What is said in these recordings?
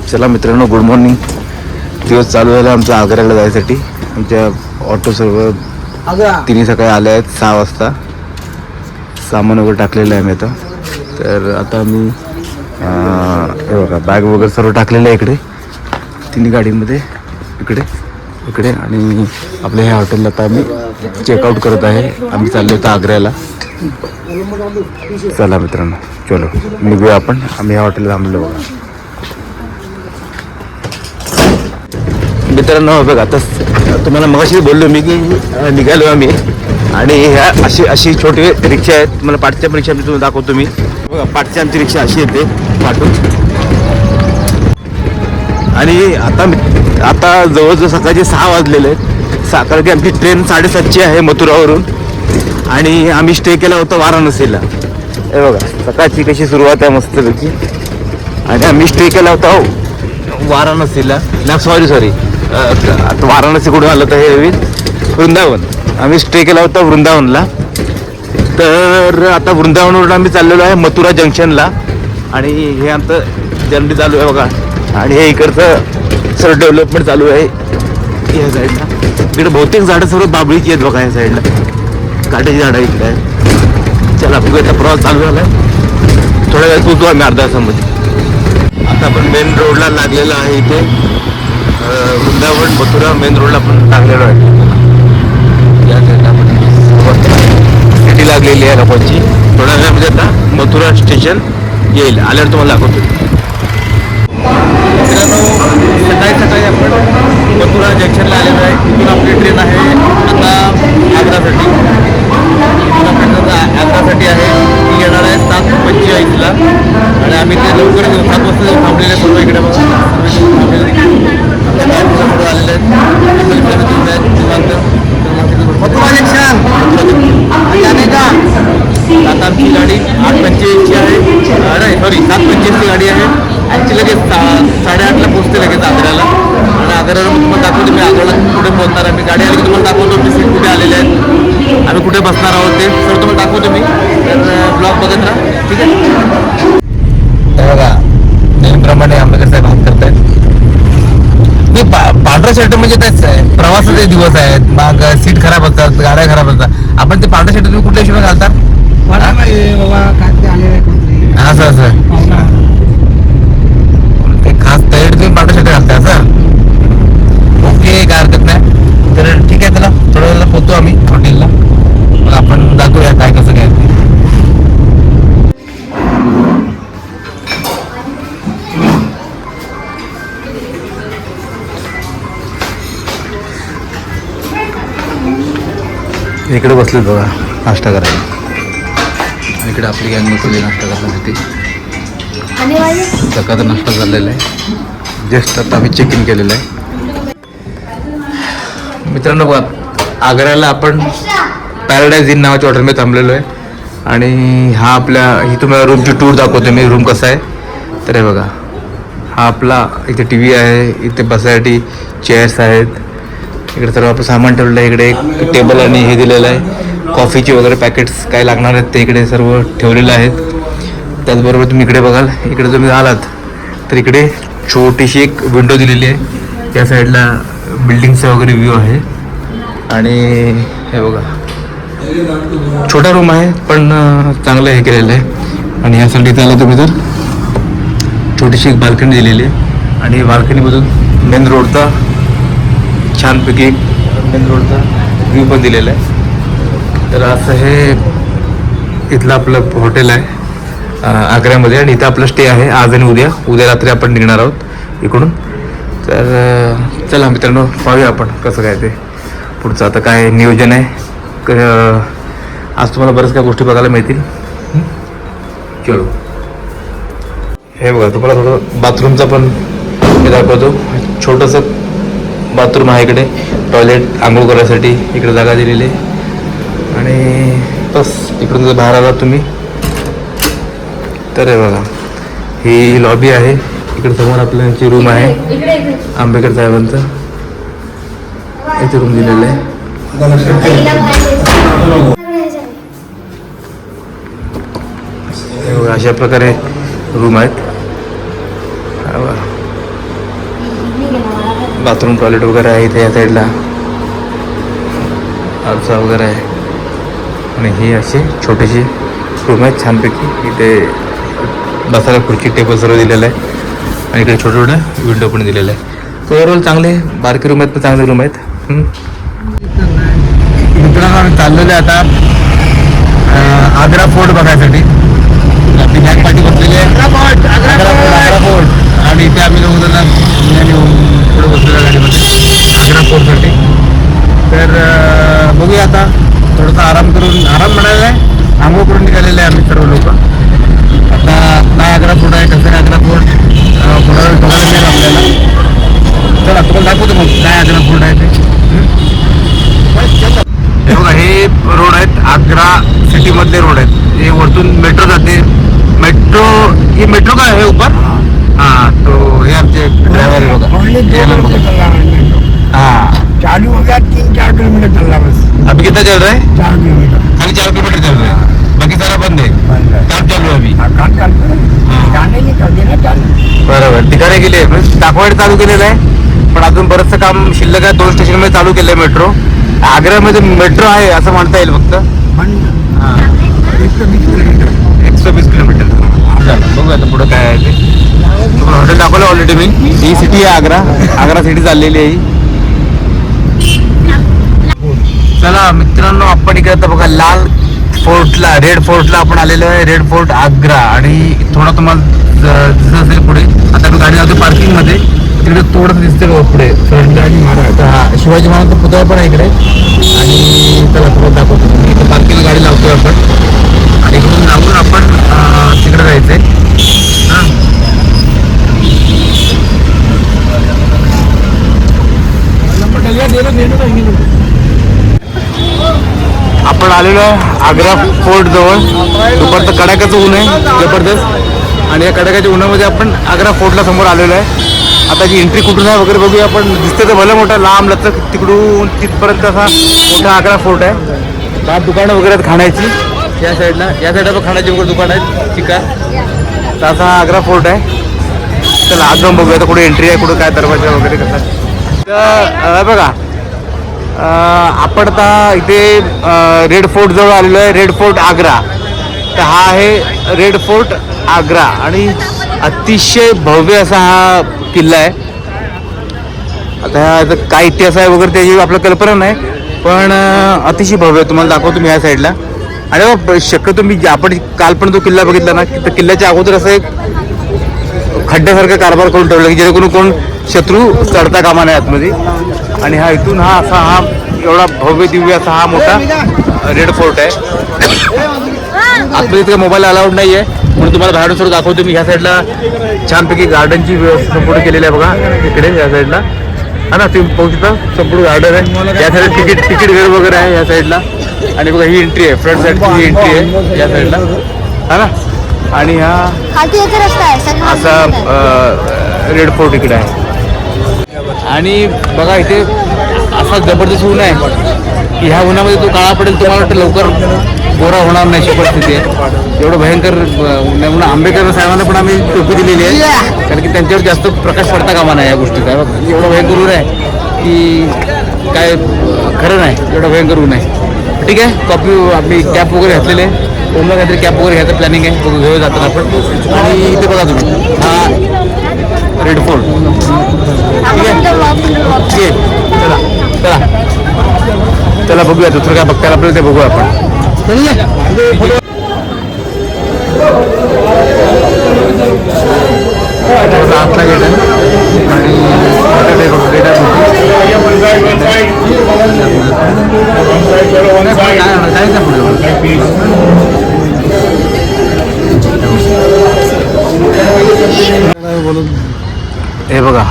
चला मित्रांनो, good morning. दिवस चालू झाला आमचा आग्र्याला जायसाठी. आमच्या ऑटो सर्व तिन्ही सकाळी आले आहेत 6 वाजता. सामान वगैरे टाकलेलं आहे मी आता. तर आता मी हे बघा बॅग वगैरे सर्व टाकलेलं आहे इकडे तिन्ही गाडीमध्ये, इकडे इकडे. आणि आपल्या ह्या हॉटेलला आता आम्ही चेकआउट करत आहे. आम्ही चाललो होतो आग्र्याला. चला मित्रांनो, चलो निघूया आपण. आम्ही ह्या हॉटेलला थांबलो बघा. मित्रांनो बघा, आता तुम्हाला मगाशी बोललो मी की निघालो आम्ही. आणि ह्या अशी छोटी रिक्षा आहेत. तुम्हाला पाठच्या रिक्षा मी तुम्हाला दाखवतो. मी बघा, पाठची आमची रिक्षा अशी येते पाठून. आणि आता जवळजवळ सकाळचे 6 वाजलेले आहेत. सकाळची आमची ट्रेन 7:30ची आहे मथुरावरून. आणि आम्ही स्टे केला होता वाराणसीला. हे बघा सकाळची कशी सुरुवात आहे मस्तपैकी. आणि आम्ही स्टे केला होता वाराणसीला. ना सॉरी आता वाराणसी कुठून आलं तर हे वृंदावन. आम्ही स्टे केला होता वृंदावनला. तर आता वृंदावनवरून आम्ही चाललेलो आहे मथुरा जंक्शनला. आणि हे आमचं जर्नी चालू आहे बघा. आणि हे इकडचं सर्व डेव्हलपमेंट चालू आहे या साईडला. इकडे बहुतेक झाडं सर्व बाबळीची आहेत बघा. या साईडला काट्याची झाडं इकडे आहेत. चला बघू, आता प्रवास चालू झाला आहे. थोड्या वेळात पोहोचू आम्ही अर्ध्या तासामध्ये. आता आपण मेन रोडला लागलेला आहे. इथे वृंदावन मथुरा मेन रोडला आपण लागलेलो आहे. या साईडला आपण सिटी लागलेली आहे लोकांची. थोड्या वेळामध्ये आता मथुरा स्टेशन येईल. आल्यावर तुम्हाला दाखवतो. सकाळी आपण मथुरा जंक्शनला आलेलो आहे. तिथून आपली ट्रेन आहे आता आग्रासाठी. आग्रासाठी आहे. ती येणार आहे 7:45ला. आणि आम्ही ते लवकर 7 वाजता थांबलेले सर्व इकडे बघा. आलेले आहेत मथुरा जंक्शन. आता आमची गाडी 8:45ची आहे. नाही सॉरी 7:25ची गाडी आहे. ॲक्च्युली लगेच 8:30ला पोहोचते लगेच आग्र्याला. आणि आग्र्याला तुम्हाला दाखवतो मी आग्र्याला कुठे पोहोचणार. आम्ही गाडी आली की तुम्हाला दाखवतो मी सीट कुठे आलेले आहेत, आम्ही कुठे बसणार आहोत ते सर तुम्हाला दाखवतो मी. तर ब्लॉग बघत राहा, ठीक आहे. बघा नेहमीप्रमाणे आंबेडकर साहेब हात करतायत. मी पांढरा शर्ट म्हणजे तेच आहे, प्रवासाचे दिवस आहेत. मग सीट खराब असतात, गाड्या खराब असतात. आपण ते पांढरा शर्ट तुम्ही कुठल्या हिशोबाने घालतात? असं असं खास तयारी तुम्ही पांढरा शर्ट घालताय असं. ओके, काय हरकत नाही. तर ठीक आहे, चला थोड्या वेळेला पोहोचतो आम्ही हॉटेलला. मग आपण दाखवूया काय कसं काय ते. इकडे बसलेत बघा नाश्ता करायला. इकडे आपली गँग बसलेली नाश्ता करण्यासाठी. सकाळचा नाश्ता झालेला आहे. जस्ट आता आम्ही चेक इन केलेलं आहे. मित्रांनो बघा, आग्र्याला आपण पॅराडाईज इन नावाच्या हॉटेलमध्ये थांबलेलो आहे. आणि हा ही तुम्हाला रूमची टूर दाखवतो मी. रूम कसा आहे तर हे बघा, हा आपला इथे TV आहे. इथे बसायसाठी चेअर्स आहेत. इकडे सर्व आपलं सामान ठेवलेलं आहे. इकडे एक टेबल आणि हे दिलेलं आहे. कॉफीचे वगैरे पॅकेट्स काय लागणार आहेत ते इकडे सर्व ठेवलेले आहेत. त्याचबरोबर तुम्ही इकडे बघाल, इकडे तुम्ही आलात तर इकडे छोटीशी एक विंडो दिलेली आहे. त्या साईडला बिल्डिंगचा वगैरे व्ह्यू आहे. आणि हे बघा, छोटा रूम आहे पण चांगलं हे केलेलं आहे. आणि ह्यासाठी त्याला तुम्ही तर छोटीशी एक बाल्कनी दिलेली आहे. आणि बाल्कनीमधून मेन रोडचा छानपैकी मेन रोडचा व्ह्यू पण दिलेला आहे. तर असं हे इथलं आपलं हॉटेल आहे आग्र्यामध्ये. आणि इथं आपलं स्टे आहे आज आणि उद्या रात्री आपण निघणार आहोत इकडून. तर चला मित्रांनो, पाहूया आपण कसं काय ते पुढचं आता काय नियोजन आहे. आज तुम्हाला बऱ्याच काही गोष्टी बघायला मिळतील. चलो, हे बघा तुम्हाला थोडं बाथरूमचा पण मी दाखवतो. छोटंसं बाथरूम आहे इकडे, टॉयलेट आंघोळ करण्यासाठी इकडे जागा दिलेली आहे. आणि बस इकडून जर बाहेर आला तुम्ही तर हे बघा, ही लॉबी आहे. इकडे समोर आपल्याची रूम आहे आंबेडकर साहेबांचं. इथे रूम दिलेलं आहे. अशा प्रकारे रूम आहेत. बाथरूम टॉयलेट वगैरे आहे इथे या साईडला, आरसा वगैरे आहे. आणि ही अशी छोटीशी रूम आहे छानपैकी. इथे बसायला खुर्ची टेबल सर्व दिलेलं आहे आणि इकडे छोट्या छोट्या विंडो पण दिलेलं आहे. ओव्हरऑल चांगले बारकी रूम आहेत पण चांगले रूम आहेत. मित्रांनो आम्ही चाललेलो आहे आता आग्रा फोर्ट बघायसाठी. आपली बॅग पार्टी बसलेली आहे आग्रा फोर्ट आणि इथे आम्ही लोक पुढे बसलेल्या गाडीमध्ये आग्रा फोर्टसाठी. तर बघूया आता थोडासा आराम म्हणायला आहे, आंघोळ करून निघालेले आहे आम्ही सर्व लोक. आता काय आग्रा फोर्ट आहे, कसं आहे आग्रा फोर्ट थोडा वेळ बघायला मिळेल आपल्याला. चला तुम्हाला दाखवतो मग काय आग्रा फोर्ट आहे ते. हे बघा हे रोड आहेत आग्रा सिटीमधले रोड आहेत. हे वरतून मेट्रो जाते. ये मेट्रो का है ऊपर. हाँ तो ये आमचे ड्राइवर है बघा. हाँ चालू हो गया 3-4 किलोमीटर चल रहा बस. अभी कितना चल रहा है? 4 किलोमीटर. खाली 4 किलोमीटर चल रहा है, बाकी सारा बंद है. काम चालू है अभी. काम चालू है. जाने नहीं कर देना चालू. बरोबर ठिकाणी गेले दाखवायला चालू केलेलं आहे पण अजून बरंचसं काम शिल्लक आहे. 2 स्टेशनमध्ये चालू केलं आहे मेट्रो. आग्र्यामध्ये मेट्रो आहे असं म्हणता येईल फक्त. 120 किलोमीटर. बघू आता पुढं काय आहे ते. हॉटेल दाखवलं ऑलरेडी मी. ही सिटी आहे आग्रा सिटी चाललेली आहे. चला मित्रांनो आपण इकडे आता बघा लाल फोर्टला रेड फोर्टला आपण आलेलो आहे. Red fort Agra. आणि थोडा तुम्हाला दिसत असेल पुढे. आता मी गाडी लावतो पार्किंग मध्ये. तिकडे थोडंसं दिसते पुढे शिवाजी महाराज. हा शिवाजी महाराजचा पुतळा पण आहे इकडे. आणि चला तुम्हाला दाखवतो. इकडे पार्किंग गाडी लावतोय आपण आणि इकडून लावून आपण तिकडे जायचंय. हां आपण आलेलो आहे आग्रा फोर्ट जवळ. दुपारचं कडाक्याचं ऊन आहे जबरदस्त आणि या कडाक्याच्या उन्हामध्ये आपण आग्रा फोर्टला समोर आलेलो आहे. आता जी एंट्री कुठून आहे वगैरे बघूया आपण. दिसते तर भलं मोठा लांब लचक तिकडून तिथपर्यंत असा मोठा आग्रा फोर्ट आहे. बाहेर दुकानं वगैरे आहेत खाण्याची. या साईडला पण खाण्याची वगैरे दुकानं आहेत चिका. तर असा आग्रा फोर्ट आहे. चला आज जाऊन बघूया आता कुठे एंट्री आहे, कुठं काय दरवाजा वगैरे कसा. तर बघा आपण आता इथे रेड फोर्ट जवळ आलेलो आहे. Red fort Agra. तर हा आहे रेड फोर्ट आग्रा आणि अतिशय भव्य असा हा किल्ला आहे. आता ह्याचा काय इतिहास आहे वगैरे त्याची आपल्याला कल्पना नाही पण अतिशय भव्य. तुम्हाला दाखवतो मी ह्या साईडला. आणि शक्यतो मी आपण काल पण तो किल्ला बघितला ना तर किल्ल्याच्या अगोदर असं एक खड्ड्यासारखा कारभार करून ठेवला की जेणेकरून कोण शत्रू चढता कामा नये आतमध्ये. आणि हा इथून हा एवढा भव्य दिव्य असा हा मोठा रेड फोर्ट आहे. आतमध्ये इतका मोबाईल अलाउड नाही आहे म्हणून तुम्हाला बाहेरून सर्व दाखवतो मी. ह्या साईडला छानपैकी गार्डनची व्यवस्था संपूर्ण केलेली आहे बघा इकडे या साईडला. हा ना तुम्ही पाहू शकता संपूर्ण गार्डन आहे. या साईडला तिकीट वेळ वगैरे आहे या साईडला. आणि बघा ही एंट्री आहे फ्रंट साईडची ही एंट्री आहे या साईडला. हा ना आणि हा असा रेड फोर्ट इकडे आहे. आणि बघा इथे असा जबरदस्त ऊन आहे की ह्या उन्हामध्ये तो काळा पडेल. तुम्हाला वाटतं लवकर गोरा होणार नाही अशी परिस्थिती आहे. एवढं भयंकर म्हणून आंबेडकर साहेबांना पण आम्ही टोपी दिलेली आहे कारण की त्यांच्यावर जास्त प्रकाश पडता कामा नाही या गोष्टीचा. एवढं भयंकर ऊन आहे की काय खरं नाही. एवढं भयंकर ऊन आहे. ठीक आहे कॉपी आपली कॅप वगैरे घातलेली आहे. कोणला काहीतरी कॅप वगैरे घ्यायचं प्लॅनिंग आहे. बघू घेऊ जातात आपण. आणि इथे बघा तुम्ही हा रेड फोर्ट. ठीक आहे चला चला चला बघूया दुसरं काय बघतायला आपल्याला ते बघूया आपण. आतला गेट आहे आणि हे बघा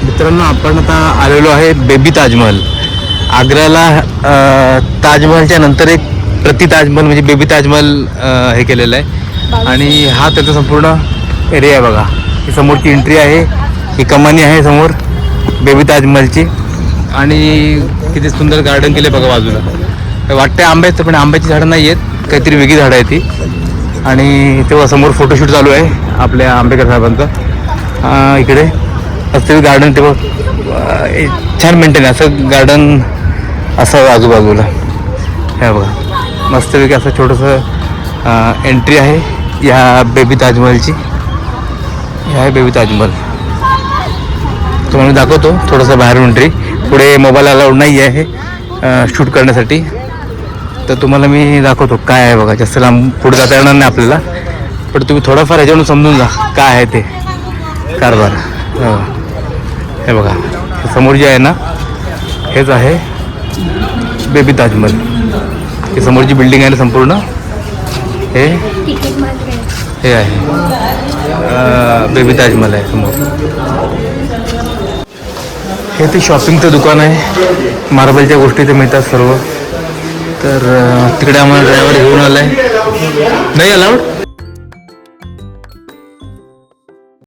मित्रांनो आपण आता आलेलो आहे बेबी ताजमहल. आग्र्याला ताजमहलच्या नंतर एक प्रति ताजमहल म्हणजे बेबी ताजमहल हे केलेलं आहे. आणि हा त्याचा संपूर्ण एरिया आहे बघा. ही समोरची एंट्री आहे. ही कमानी आहे समोर बेबी ताजमहलची. आणि किती सुंदर गार्डन केले बघा बाजूला. वाटते आंब्याचं पण आंब्याची झाडं नाही आहेत काहीतरी वेगळी झाडं आहे ती. आणि तेव्हा समोर फोटोशूट चालू आहे आपल्या आंबेडकर साहेबांचा. इकडे असं गार्डन ते बघ छान मेंटेन असं गार्डन असं आजूबाजूला. हे बघा मस्तपैकी असं छोटंसं एंट्री आहे या बेबी ताजमहलची. हे आहे बेबी ताजमहल. तुम्हाला मी दाखवतो थोडंसं बाहेरून एंट्री. पुढे मोबाईल अलाउड नाही आहे शूट करण्यासाठी, तर तुम्हाला मी दाखवतो काय आहे बघा. जास्त लांब पुढे जाता येणार नाही आपल्याला, पण तुम्ही थोडंफार ह्याच्यावरून समजून जा काय आहे ते कारभार. हे बघा समोर जे आहे ना हेच आहे बेबी ताजमहल. ही समोरची बिल्डिंग आहे ना संपूर्ण हे आहे बेबी ताजमहल आहे समोर. हे ते शॉपिंगचं दुकान आहे. मार्बलच्या गोष्टी ते मिळतात सर्व. तर तिकडे आम्हाला ड्रायव्हर घेऊन आला आहे. नाही अलाउड